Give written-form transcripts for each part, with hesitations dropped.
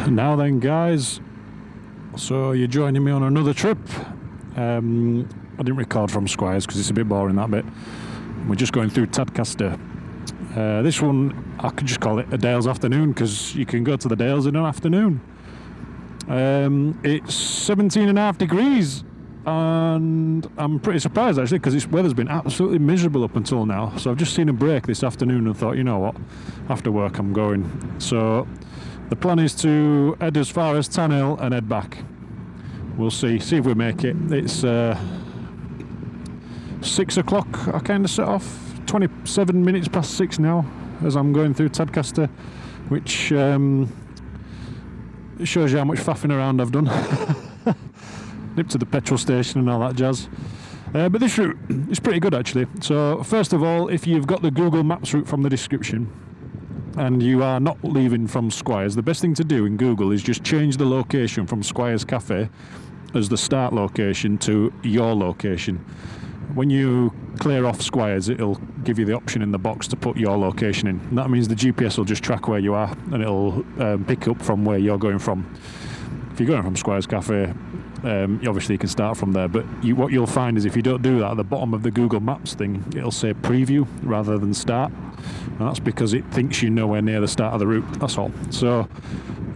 Now then, guys, so you're joining me on another trip. I didn't record from Squires because it's a bit boring, that bit. We're just going through Tadcaster. This one, I could just call it a Dales afternoon because you can go to the Dales in an afternoon. It's 17.5 degrees and I'm pretty surprised actually because this weather's been absolutely miserable up until now. So I've just seen a break this afternoon and thought, you know what, after work I'm going. So the plan is to head as far as Tan Hill and head back. We'll see if we make it. It's 6 o'clock. I kind of set off. 27 minutes past 6 now as I'm going through Tadcaster, which shows you how much faffing around I've done. Nip to the petrol station and all that jazz. But this route is pretty good actually. So first of all, if you've got the Google Maps route from the description and you are not leaving from Squires, the best thing to do in Google is just change the location from Squires Café as the start location to your location. When you clear off Squires, it'll give you the option in the box to put your location in. And that means the GPS will just track where you are and it'll pick up from where you're going from. If you're going from Squires Café, obviously you can start from there, but what you'll find is if you don't do that, at the bottom of the Google Maps thing, it'll say preview rather than start. And that's because it thinks you're nowhere near the start of the route, that's all. So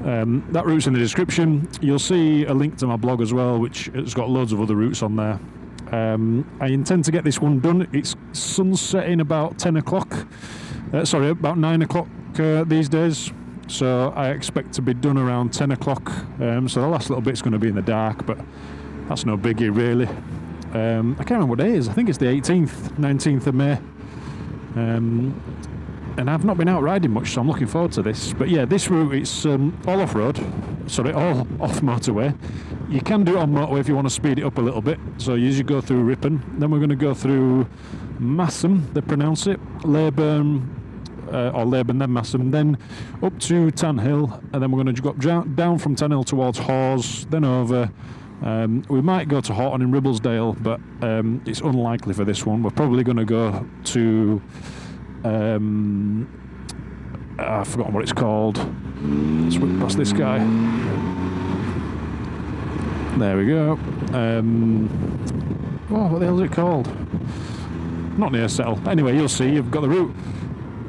that route's in the description. You'll see a link to my blog as well, which has got loads of other routes on there. I intend to get this one done. It's sunsetting about 10 o'clock, about 9 o'clock these days. So I expect to be done around 10 o'clock. So the last little bit's going to be in the dark, but that's no biggie really. I can't remember what day it is. I think it's the 18th, 19th of May. And I've not been out riding much, so I'm looking forward to this. But yeah, this route, it's all off-road, all off motorway. You can do it on motorway if you want to speed it up a little bit. So you usually go through Ripon, then we're going to go through Massam, they pronounce it, Leyburn, or Leyburn then Massam, then up to Tan Hill, and then we're going to go down from Tan Hill towards Hawes, then over. We might go to Horton in Ribblesdale, but it's unlikely for this one. We're probably going to go to I've forgotten what it's called. Let's whip past this guy. There we go. What the hell is it called? Not near Settle. Anyway, you'll see. You've got the route.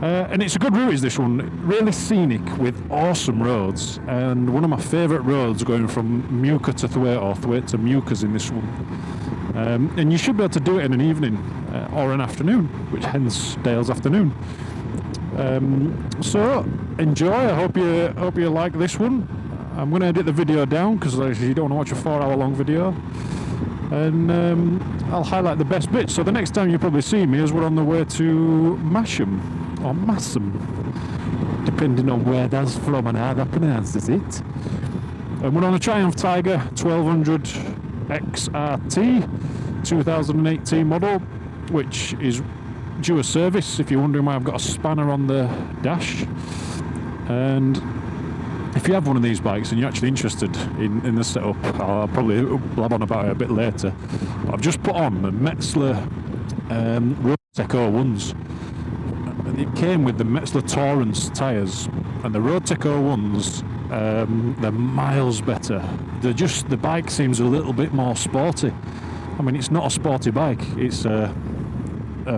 And it's a good route, is this one. Really scenic with awesome roads. And one of my favourite roads going from Muka to Thwaite or Thwaite to Muka's in this one. And you should be able to do it in an evening or an afternoon, which hence Dale's afternoon. So enjoy. I hope you like this one. I'm going to edit the video down because you don't want to watch a 4-hour long video, and I'll highlight the best bits. So the next time you probably see me is we're on the way to Masham or Massam, depending on where that's from and how that pronounces it. And we're on a Triumph Tiger 1200 XRT 2018 model, which is due a service if you're wondering why I've got a spanner on the dash. And if you have one of these bikes and you're actually interested in the setup, I'll probably blab on about it a bit later, but I've just put on the Metzler Roadtech 01s. It came with the Metzler Torrance tyres, and the Roadtech 01s, they're miles better. The bike seems a little bit more sporty. I mean, it's not a sporty bike, it's a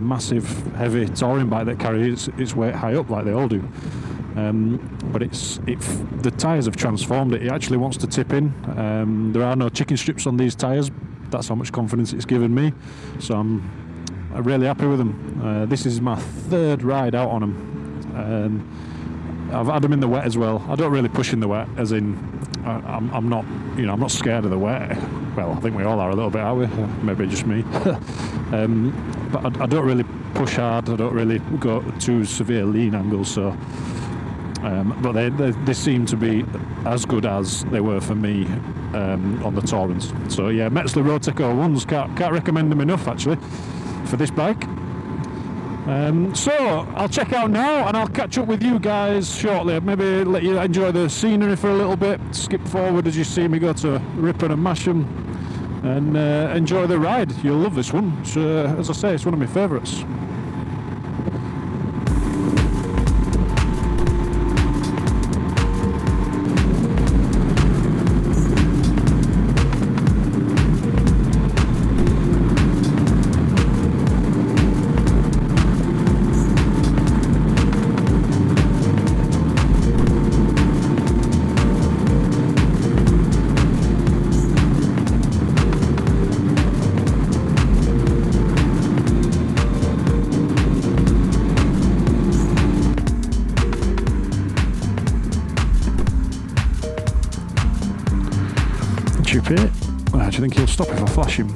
massive heavy touring bike that carries its weight high up like they all do. But the tyres have transformed it. It actually wants to tip in. There are no chicken strips on these tyres. That's how much confidence it's given me. So I'm really happy with them. This is my third ride out on them. I've had them in the wet as well. I don't really push in the wet, as in I'm not scared of the wet. Well, I think we all are a little bit, are we? Maybe just me. But I don't really push hard. I don't really go to severe lean angles. So, but they seem to be as good as they were for me on the Torrens. So yeah, Metzler Roadtech 01s, can't recommend them enough actually for this bike. So I'll check out now and I'll catch up with you guys shortly. Maybe let you enjoy the scenery for a little bit, skip forward as you see me go to Ripon and Masham, and enjoy the ride. You'll love this one. As I say, it's one of my favourites. chip here. Do you think he'll stop if I flash him?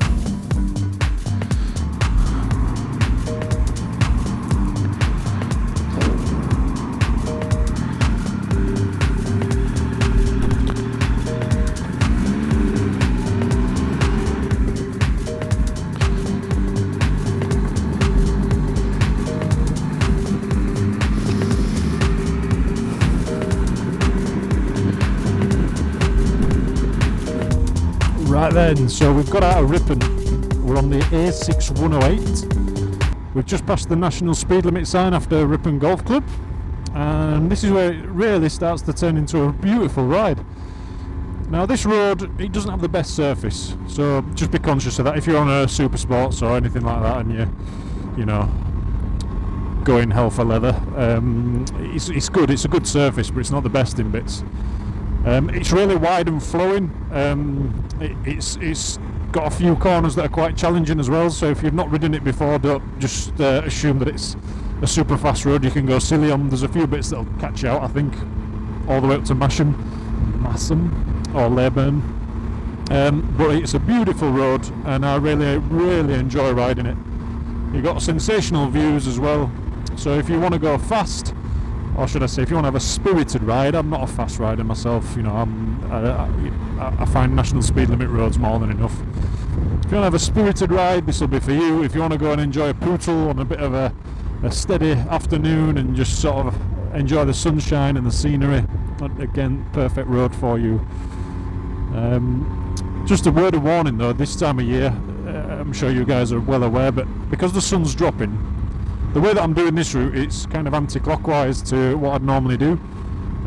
Right then, so we've got out of Ripon. We're on the A6108. We've just passed the national speed limit sign after Ripon Golf Club, and this is where it really starts to turn into a beautiful ride. Now this road, it doesn't have the best surface, so just be conscious of that. If you're on a super sports or anything like that and you know, going hell for leather, it's good, it's a good surface, but it's not the best in bits. It's really wide and flowing. It's got a few corners that are quite challenging as well, so if you've not ridden it before, don't just assume that it's a super fast road you can go silly on. There's a few bits that'll catch you out, I think, all the way up to Masham or Leyburn. But it's a beautiful road, and I really enjoy riding it. You've got sensational views as well, so if you want to go fast, or should I say, if you want to have a spirited ride, I'm not a fast rider myself, you know, I find national speed limit roads more than enough. If you want to have a spirited ride, this will be for you. If you want to go and enjoy a pootle on a bit of a steady afternoon and just sort of enjoy the sunshine and the scenery, again, perfect road for you. Just a word of warning though, this time of year, I'm sure you guys are well aware, but because the sun's dropping, the way that I'm doing this route, it's kind of anti-clockwise to what I'd normally do.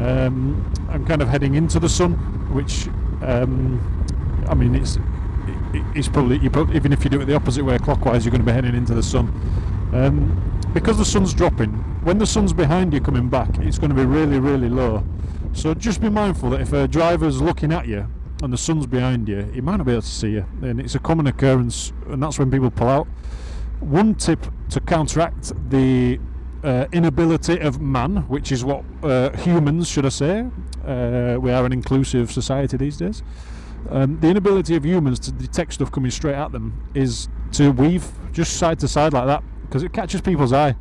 I'm kind of heading into the sun, which I mean, it's probably, even if you do it the opposite way, clockwise, you're going to be heading into the sun. Because the sun's dropping, when the sun's behind you coming back, it's going to be really low. So just be mindful that if a driver's looking at you and the sun's behind you, he might not be able to see you, and it's a common occurrence, and that's when people pull out. One tip to counteract the inability of man, which is what humans, should I say, we are an inclusive society these days, the inability of humans to detect stuff coming straight at them is to weave just side to side like that, because it catches people's eye.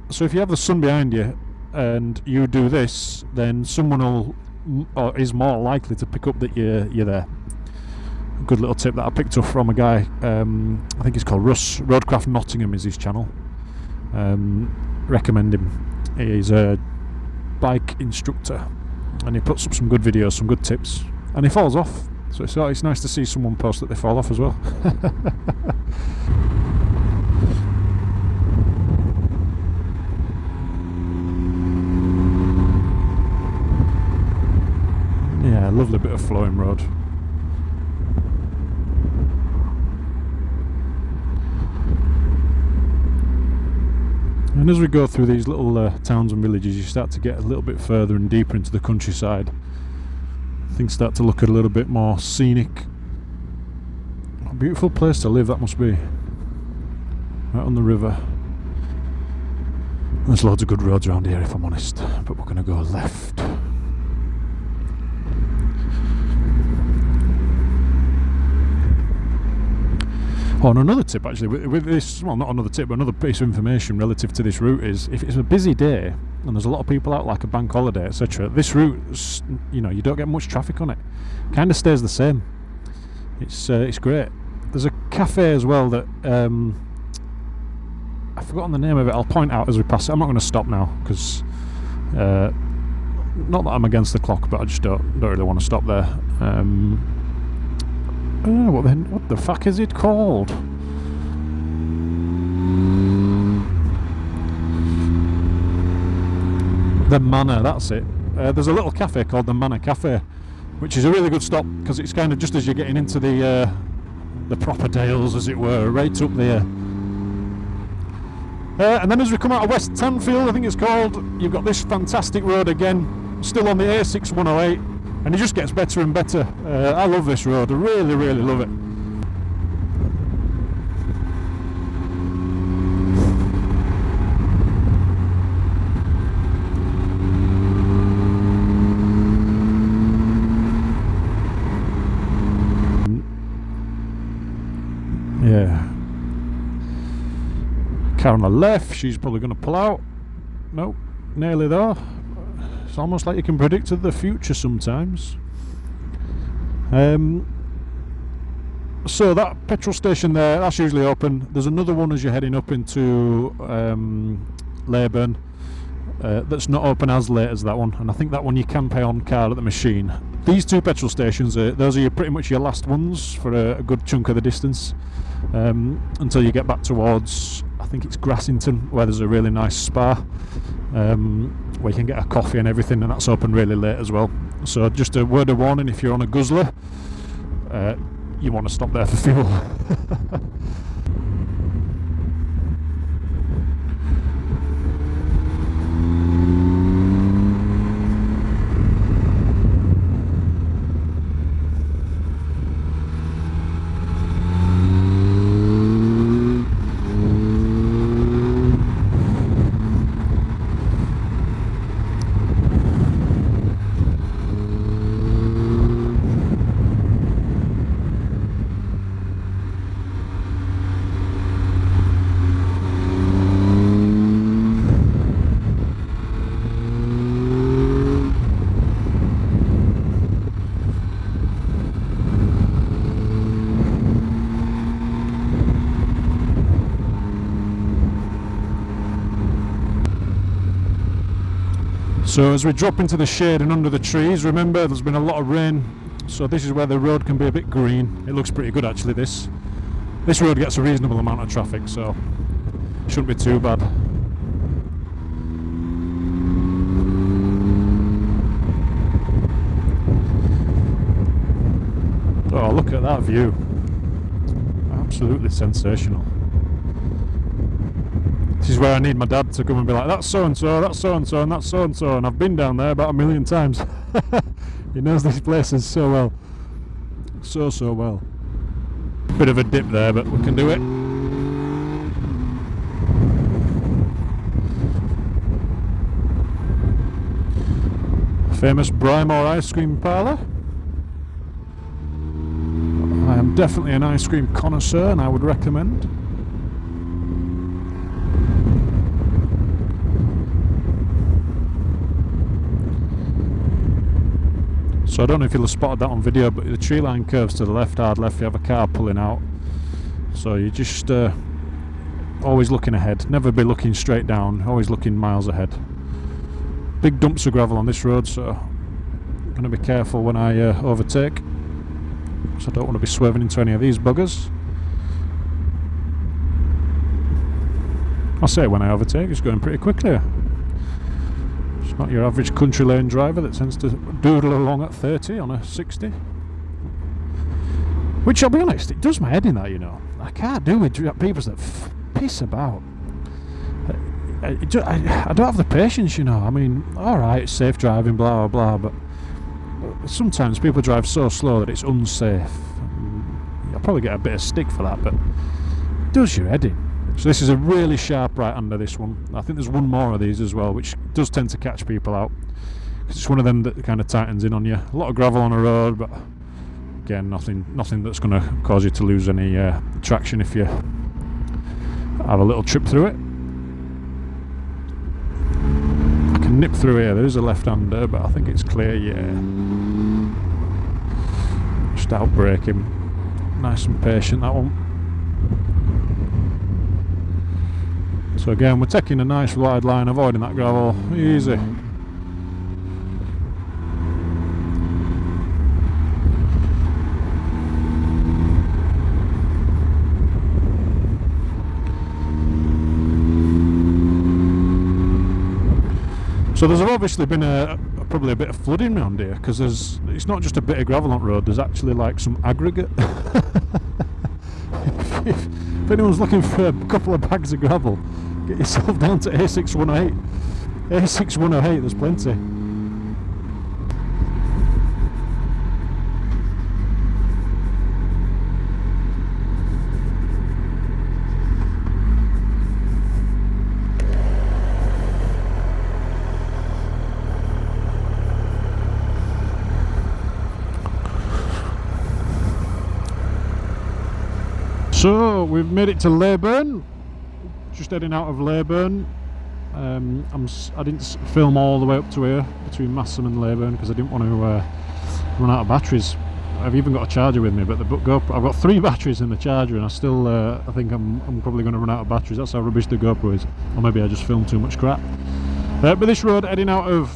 So if you have the sun behind you and you do this, then someone will, or is more likely to pick up that you're there. A good little tip that I picked up from a guy, I think he's called Russ, Roadcraft Nottingham is his channel. Recommend him. He's a bike instructor and he puts up some good videos, some good tips, and he falls off, so it's nice to see someone post that they fall off as well. Yeah, lovely bit of flowing road. And as we go through these little towns and villages, you start to get a little bit further and deeper into the countryside. Things start to look a little bit more scenic. A beautiful place to live that must be. Right on the river. There's loads of good roads around here if I'm honest, but we're going to go left. Oh, and another tip actually with this, well, not another tip, but another piece of information relative to this route is, if it's a busy day and there's a lot of people out, like a bank holiday, etc., this route, you know, you don't get much traffic on it. Kind of stays the same. It's great. There's a cafe as well that I've forgotten the name of it. I'll point out as we pass it. I'm not going to stop now because not that I'm against the clock, but I just don't really want to stop there. What the fuck is it called? The Manor, that's it. There's a little cafe called the Manor Cafe, which is a really good stop because it's kind of just as you're getting into the proper dales, as it were, right up there. And then as we come out of West Tanfield, I think it's called, you've got this fantastic road again, still on the A6108. And it just gets better and better. I love this road, I really love it. Car on the left, she's probably going to pull out. Nope, nearly though. It's almost like you can predict the future sometimes. So that petrol station there, that's usually open. There's another one as you're heading up into Leyburn that's not open as late as that one, and I think that one you can pay on card at the machine. These two petrol stations, those are pretty much your last ones for a good chunk of the distance, until you get back towards, I think it's Grassington, where there's a really nice spa, where you can get a coffee and everything, and that's open really late as well. So just a word of warning, if you're on a guzzler, you want to stop there for fuel. So as we drop into the shade and under the trees, remember there's been a lot of rain, so this is where the road can be a bit green. It looks pretty good actually, this road gets a reasonable amount of traffic, so it shouldn't be too bad. Oh, look at that view. Absolutely sensational. This is where I need my dad to come and be like, that's so and so, that's so and so, and that's so and so, and I've been down there about 1,000,000 times. He knows these places so well. So well. Bit of a dip there, but we can do it. Famous Brymore ice cream parlour. I am definitely an ice cream connoisseur, and I would recommend. So I don't know if you'll have spotted that on video, but the tree line curves to the left, hard left. You have a car pulling out, so you just always looking ahead, never be looking straight down, always looking miles ahead. Big dumps of gravel on this road, so I'm going to be careful when I overtake, so I don't want to be swerving into any of these buggers. I say when I overtake, it's going pretty quickly. It's not your average country lane driver that tends to doodle along at 30 on a 60. Which, I'll be honest, it does my head in that, you know. I can't do with people that piss about. I don't have the patience, you know. I mean, alright, it's safe driving, blah blah blah, but sometimes people drive so slow that it's unsafe. I'll probably get a bit of stick for that, but it does your head in. So this is a really sharp right-hander, this one. I think there's one more of these as well, which does tend to catch people out, because it's one of them that kind of tightens in on you. A lot of gravel on the road, but again, nothing that's going to cause you to lose any traction if you have a little trip through it. I can nip through here. There is a left-hander, but I think it's clear, yeah. Just out braking. Nice and patient, that one. So again, we're taking a nice wide line, avoiding that gravel, easy. So there's obviously been probably a bit of flooding around here, because it's not just a bit of gravel on the road, there's actually like some aggregate. If anyone's looking for a couple of bags of gravel, get yourself down to A6108. A6108, there's plenty. So we've made it to Leyburn. just heading out of Leyburn. I didn't film all the way up to here between Massam and Leyburn because I didn't want to run out of batteries. I've even got a charger with me, but the GoPro, I've got 3 batteries in the charger, and I still I think I'm probably going to run out of batteries. That's how rubbish the GoPro is, or maybe I just filmed too much crap. But this road heading out of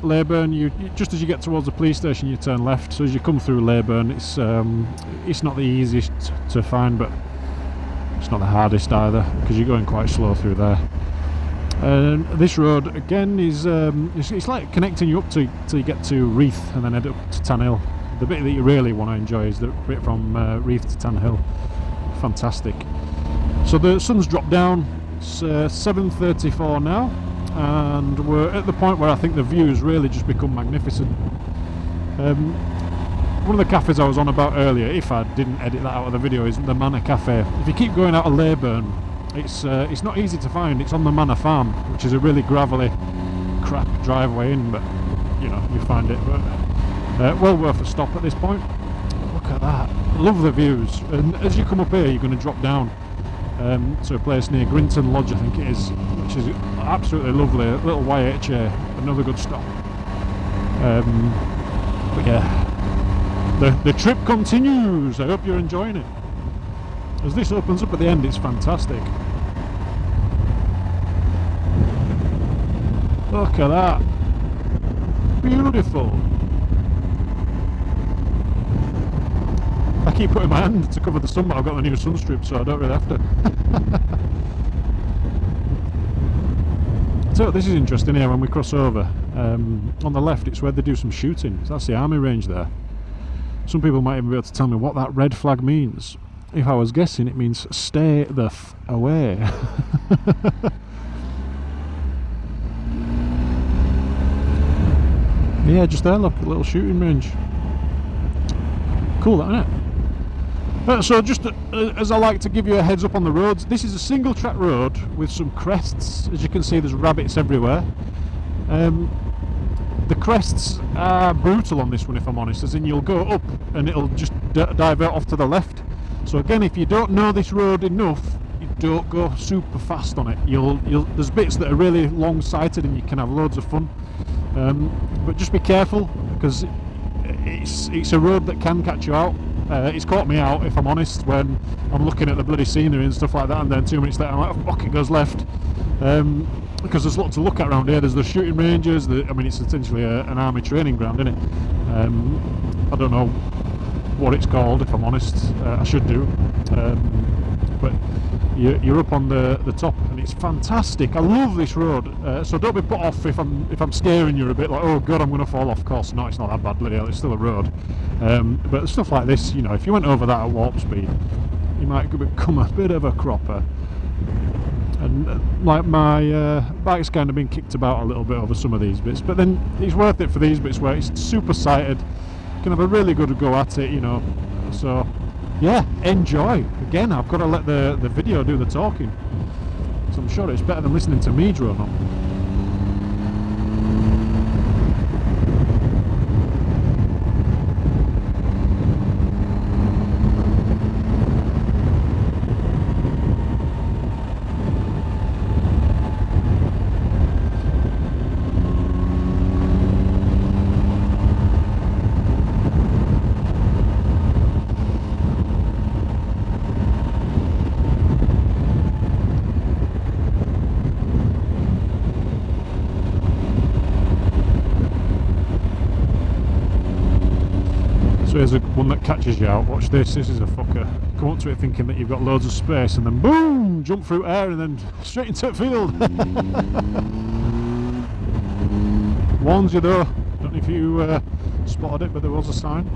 Leyburn, you just as you get towards the police station, you turn left. So as you come through Leyburn, it's not the easiest to find, but it's not the hardest either because you're going quite slow through there. And this road again is it's like connecting you up till you get to Reeth and then head up to Tanhill. The bit that you really want to enjoy is the bit from Reeth to Tanhill. Fantastic. So the sun's dropped down. It's 7:34 now, and we're at the point where I think the views really just become magnificent. One of the cafes I was on about earlier, if I didn't edit that out of the video, is the Manor Cafe. If you keep going out of Leyburn, it's not easy to find. It's on the Manor Farm, which is a really gravelly, crap driveway in, but you know, you find it. But well worth a stop at this point. Look at that, love the views. And as you come up here, you're going to drop down to a place near Grinton Lodge, I think it is, which is absolutely lovely. A little YHA, another good stop. But yeah, the trip continues. I hope you're enjoying it. As this opens up at the end, it's fantastic. Look at that, beautiful. I keep putting my hand to cover the sun, but I've got the new sun strip, so I don't really have to. So this is interesting here when we cross over. On the left, it's where they do some shooting. So that's the army range there. Some people might even be able to tell me what that red flag means. If I was guessing, it means stay the f away. Yeah, just there, look, a little shooting range. Cool, isn't it? So just as I like to give you a heads up on the roads, this is a single track road with some crests. As you can see, there's rabbits everywhere. The crests are brutal on this one, if I'm honest, as in you'll go up and it'll just divert off to the left. So again, if you don't know this road enough, you don't go super fast on it. There's bits that are really long-sighted and you can have loads of fun. But just be careful, because it's a road that can catch you out. It's caught me out, if I'm honest, when I'm looking at the bloody scenery and stuff like that, and then 2 minutes later I'm like, oh, fuck, it goes left. Because there's lots to look at around here. There's the shooting ranges. I mean, it's essentially an army training ground, isn't it? I don't know what it's called, if I'm honest. I should do. But you're up on the top, and it's fantastic. I love this road. So don't be put off if I'm scaring you a bit, like, oh god, I'm going to fall off course. No, it's not that bad, bloody hell, it's still a road. But stuff like this, you know, if you went over that at warp speed, you might become a bit of a cropper. And like my bike's kind of been kicked about a little bit over some of these bits, but then it's worth it for these bits where it's super sighted. You can have a really good go at it, you know. So yeah, enjoy. Again, I've got to let the video do the talking, so I'm sure it's better than listening to me drone on. So here's one that catches you out. Watch this. This is a fucker. Come up to it thinking that you've got loads of space, and then boom, jump through air and then straight into the field. Warns you though. Don't know if you spotted it, but there was a sign.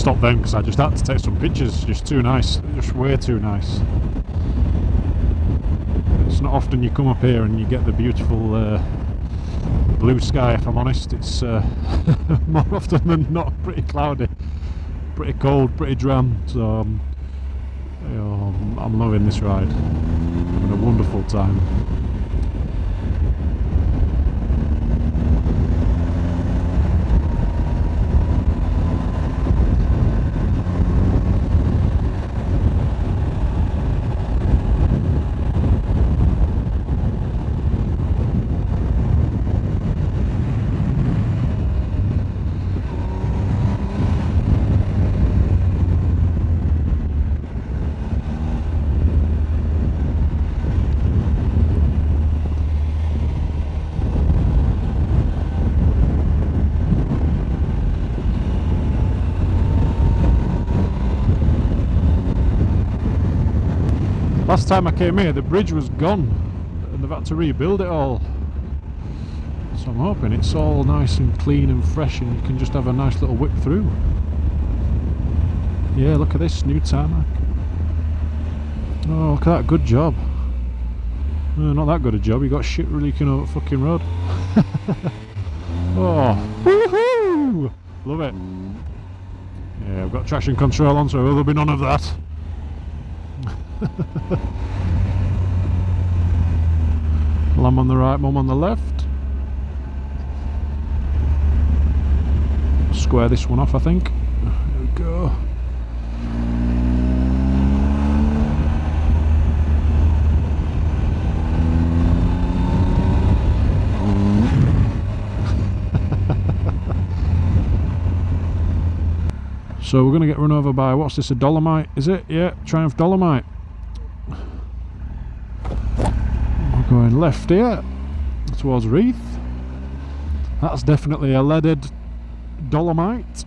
stopped then because I just had to take some pictures. Just too nice, just way too nice. It's not often you come up here and you get the beautiful blue sky, if I'm honest. It's more often than not pretty cloudy, pretty cold, pretty dram. So you know, I'm loving this ride. Having a wonderful time. Last time I came here, the bridge was gone and they've had to rebuild it all. So I'm hoping it's all nice and clean and fresh and you can just have a nice little whip through. Yeah, look at this, new tarmac. Oh, look at that, good job. No, not that good a job, you got shit leaking over the fucking road. Oh, woohoo! Love it. Yeah, I've got traction control on, so there'll be none of that. Lamb on the right, mum on the left. Square this one off, I think. There we go. So we're going to get run over by, what's this, a Dolomite, is it? Yeah, Triumph Dolomite. We're going left here, towards Reeth. That's definitely a leaded Dolomite.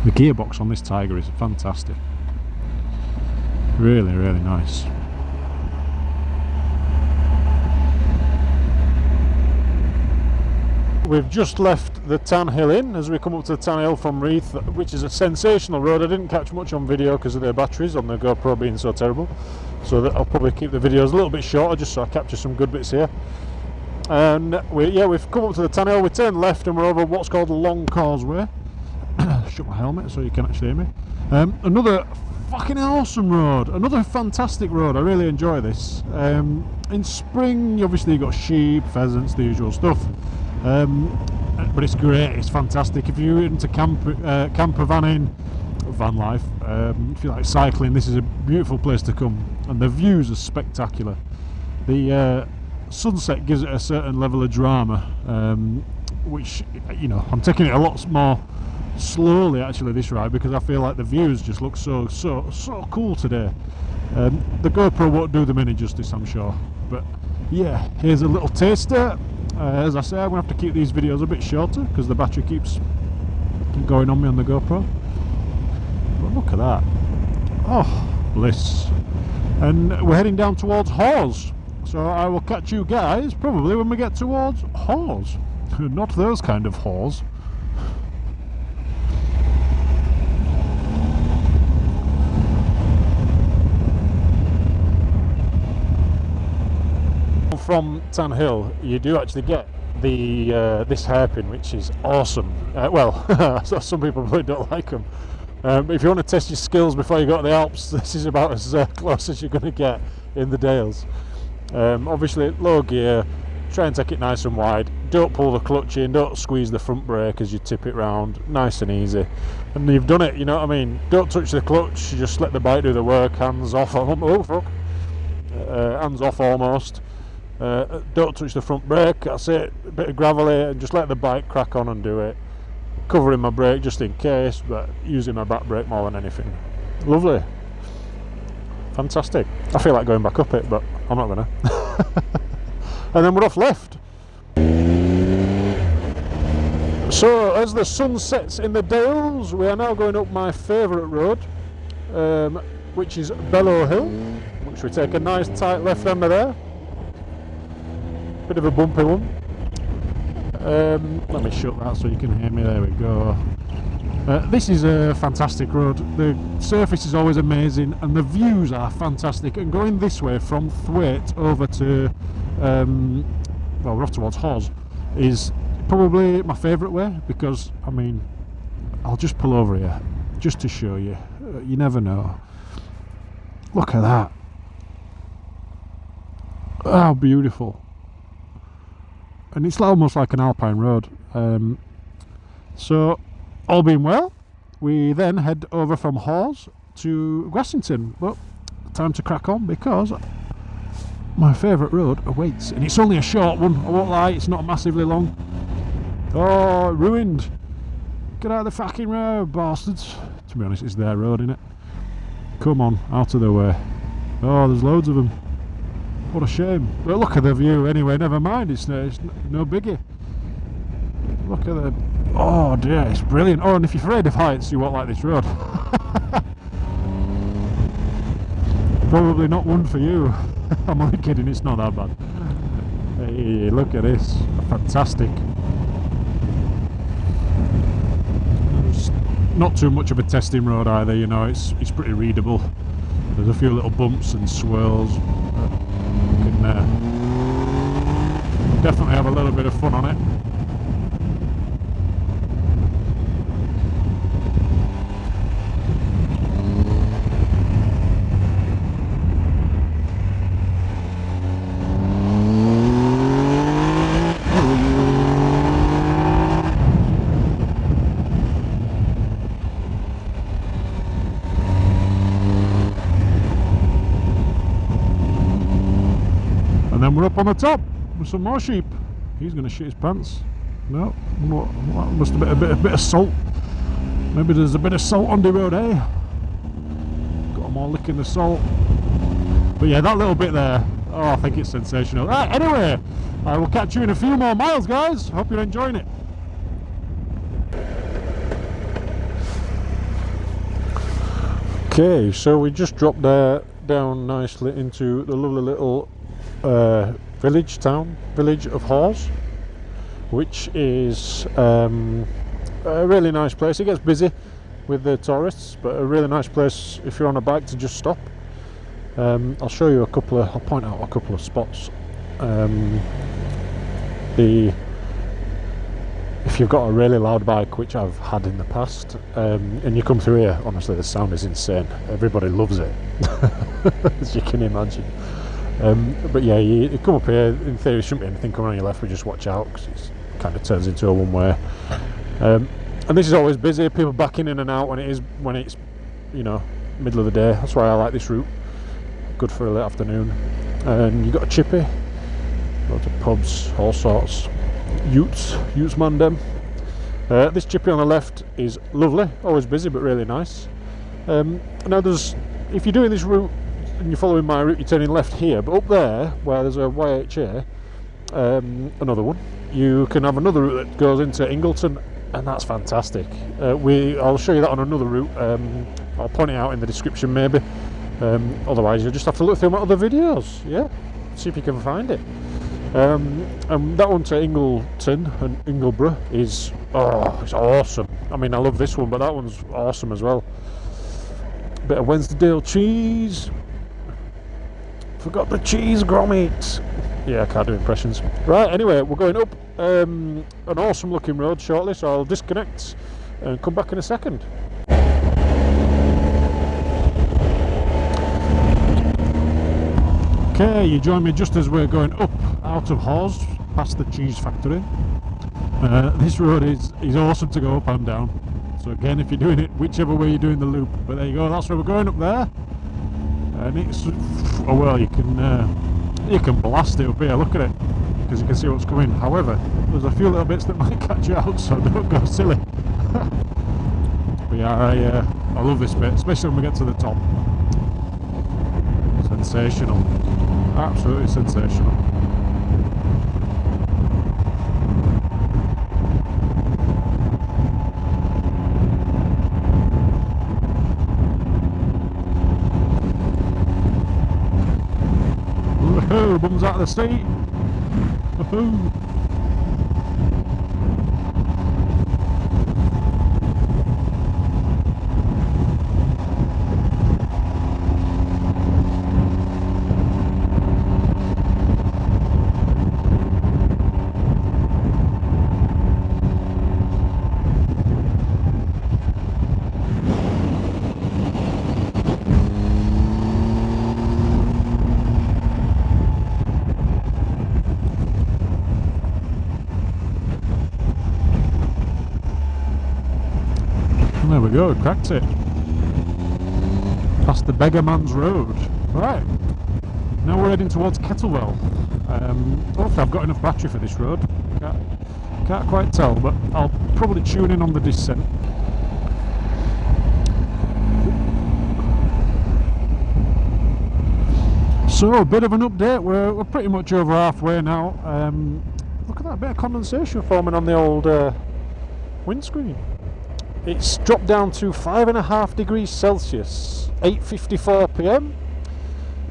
The gearbox on this Tiger is fantastic. Really, really nice. We've just left the Tan Hill Inn as we come up to the Tan Hill from Reeth, which is a sensational road. I didn't catch much on video because of their batteries on the GoPro being so terrible, so that I'll probably keep the videos a little bit shorter just so I capture some good bits here. And we've come up to the Tan Hill, we turn left and we're over what's called Long Causeway. Shut my helmet so you can actually hear me. Another fucking awesome road, another fantastic road. I really enjoy this. In spring obviously you've got sheep, pheasants, the usual stuff, but it's great, it's fantastic. If you're into camper vanning, van life, if you like cycling, this is a beautiful place to come, and the views are spectacular. The sunset gives it a certain level of drama, which, you know, I'm taking it a lot more slowly actually this ride because I feel like the views just look so cool today. The GoPro won't do them any justice, I'm sure, but yeah, here's a little taster. As I say, I'm gonna have to keep these videos a bit shorter because the battery keeps going on me on the GoPro. But look at that, oh bliss. And we're heading down towards Hawes, so I will catch you guys probably when we get towards Hawes. Not those kind of Hawes. From Tan Hill you do actually get the this hairpin, which is awesome. Well, some people probably don't like them, but if you want to test your skills before you go to the Alps, this is about as close as you're going to get in the Dales. Obviously low gear, try and take it nice and wide, don't pull the clutch in, don't squeeze the front brake as you tip it round, nice and easy, and you've done it, you know what I mean. Don't touch the clutch, just let the bike do the work, hands off. Oh fuck, hands off almost. Don't touch the front brake, that's it, a bit of gravelly, and just let the bike crack on and do it. Covering my brake just in case, but using my back brake more than anything. Lovely, fantastic. I feel like going back up it, but I'm not gonna. And then we're off left. So as the sun sets in the Dales, we are now going up my favourite road, which is Bellow Hill, which we take a nice tight left-hander there. Bit of a bumpy one. Let me shut that so you can hear me. There we go. This is a fantastic road. The surface is always amazing and the views are fantastic. And going this way from Thwaite over to, well, we're off towards Hawes, is probably my favourite way, because, I mean, I'll just pull over here just to show you. You never know. Look at that. How beautiful. And it's almost like an alpine road. So, all being well, we then head over from Hawes to Grassington. Well, time to crack on, because my favourite road awaits. And it's only a short one, I won't lie, it's not massively long. Oh, ruined. Get out of the fucking road, bastards. To be honest, it's their road, innit? Come on, out of the way. Oh, there's loads of them. What a shame. But look at the view anyway, never mind, it's no biggie. Look at the... Oh dear, it's brilliant. Oh, and if you're afraid of heights, you won't like this road. Probably not one for you. I'm only kidding, it's not that bad. Hey, look at this. Fantastic. It's not too much of a testing road either, you know, it's pretty readable. There's a few little bumps and swirls. You can definitely have a little bit of fun on it. Then we're up on the top with some more sheep. He's going to shit his pants. No, must have been a bit of salt. Maybe there's a bit of salt on the road, eh? Got them all licking the salt. But yeah, that little bit there, oh, I think it's sensational. Right, anyway, I will catch you in a few more miles, guys. Hope you're enjoying it. Okay, so we just dropped down nicely into the lovely little village of Hawes, which is a really nice place. It gets busy with the tourists, but a really nice place if you're on a bike to just stop. I'll show you I'll point out a couple of spots. If you've got a really loud bike, which I've had in the past, and you come through here, honestly the sound is insane. Everybody loves it, as you can imagine. But yeah, you come up here, in theory shouldn't be anything coming on your left, but just watch out because it kind of turns into a one-way. And this is always busy, people backing in and out when it's you know, middle of the day. That's why I like this route, good for a late afternoon. And you've got a chippy, lots of pubs, all sorts, utes man them. This chippy on the left is lovely, always busy but really nice. Now if you're doing this route and you're following my route, you're turning left here, but up there where there's a YHA, another one, you can have another route that goes into Ingleton, and that's fantastic. I'll show you that on another route. I'll point it out in the description maybe. Otherwise you'll just have to look through my other videos, yeah, see if you can find it. And that one to Ingleton and Ingleborough is, oh, it's awesome. I mean, I love this one, but that one's awesome as well. Bit of Wensleydale cheese. Forgot the cheese grommet. Yeah, I can't do impressions. Right, anyway, we're going up an awesome looking road shortly, so I'll disconnect and come back in a second. Okay, you join me just as we're going up out of Hawes, past the cheese factory. This road is awesome to go up and down. So again, if you're doing it whichever way you're doing the loop, but there you go, that's where we're going up there. And it's, oh well, you can blast it up here, look at it, because you can see what's coming. However, there's a few little bits that might catch you out, so don't go silly. But yeah, I love this bit, especially when we get to the top. Sensational, absolutely sensational. bums out of the seat. Woohoo! There we go, cracked it. Past the Beggar Man's Road. Right, now we're heading towards Kettlewell. Hopefully I've got enough battery for this road. Can't quite tell, but I'll probably tune in on the descent. So, a bit of an update. We're pretty much over halfway now. Look at that bit of condensation forming on the old windscreen. It's dropped down to 5.5 degrees Celsius, 8:54 p.m.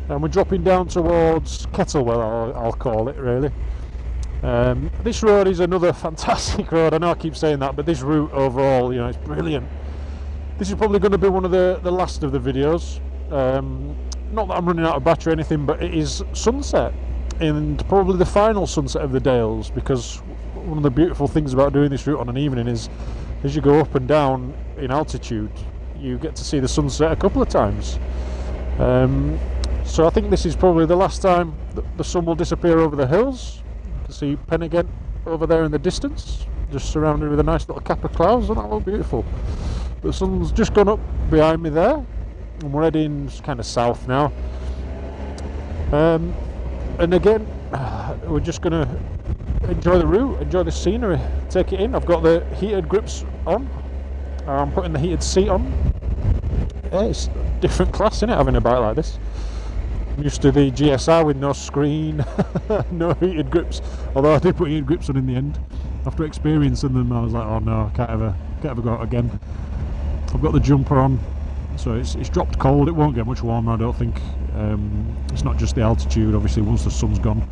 and we're dropping down towards Kettlewell, I'll call it really. This road is another fantastic road. I know I keep saying that, but this route overall, you know, it's brilliant. This is probably going to be one of the last of the videos. Not that I'm running out of battery or anything, but it is sunset, and probably the final sunset of the Dales, because one of the beautiful things about doing this route on an evening is, as you go up and down in altitude, you get to see the sunset a couple of times. So I think this is probably the last time the sun will disappear over the hills. You can see Penigent over there in the distance, just surrounded with a nice little cap of clouds. Doesn't that look beautiful? The sun's just gone up behind me there, and we're heading kind of south now. And again, we're just going to enjoy the route, enjoy the scenery, take it in. I've got the heated grips on. I'm putting the heated seat on. Yeah, it's a different class, isn't it, having a bike like this? I'm used to the GSR with no screen, no heated grips. Although I did put heated grips on in the end. After experiencing them, I was like, oh no, I can't ever go out again. I've got the jumper on, so it's dropped cold. It won't get much warmer, I don't think. It's not just the altitude, obviously, once the sun's gone.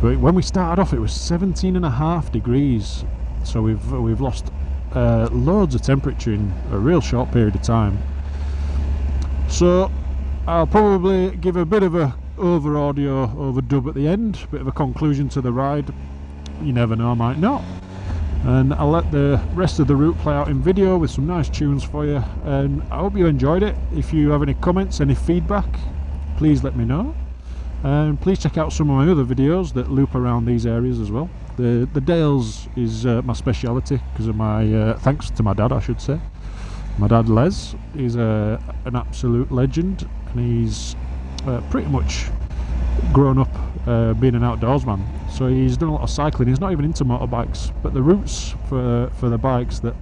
But when we started off, it was 17.5 degrees, so we've lost loads of temperature in a real short period of time. So I'll probably give a bit of a over audio overdub at the end, bit of a conclusion to the ride. You never know, I might not. And I'll let the rest of the route play out in video with some nice tunes for you, and I hope you enjoyed it. If you have any comments, any feedback, please let me know. And please check out some of my other videos that loop around these areas as well. The Dales is my speciality because of my thanks to my dad, I should say. My dad Les is an absolute legend, and he's pretty much grown up being an outdoorsman. So he's done a lot of cycling. He's not even into motorbikes, but the routes for the bikes that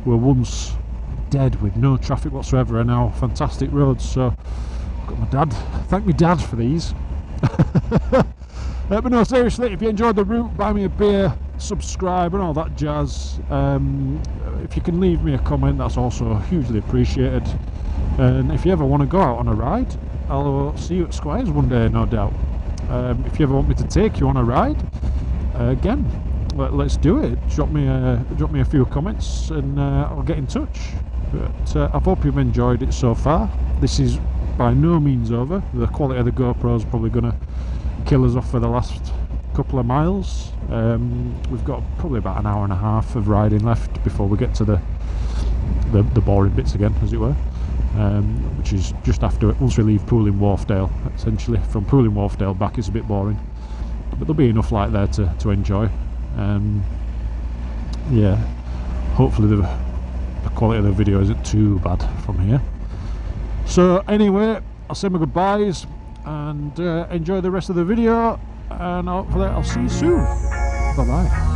were once dead with no traffic whatsoever are now fantastic roads. So I've got my dad, thank me dad for these. But no, seriously, if you enjoyed the route, buy me a beer, subscribe and all that jazz. If you can leave me a comment, that's also hugely appreciated. And if you ever want to go out on a ride, I'll see you at Squires one day, no doubt. If you ever want me to take you on a ride, again, let's do it. Drop me a few comments and I'll get in touch. But I hope you've enjoyed it so far. This is by no means over. The quality of the GoPro is probably going to kill us off for the last couple of miles. We've got probably about an hour and a half of riding left before we get to the boring bits again, as it were. Which is just after, once we leave Pooling Wharfdale, essentially. From Pooling Wharfdale back it's a bit boring, but there'll be enough light there to enjoy. Yeah, hopefully the quality of the video isn't too bad from here. So anyway, I'll say my goodbyes and enjoy the rest of the video, and hopefully I'll see you soon. Bye bye.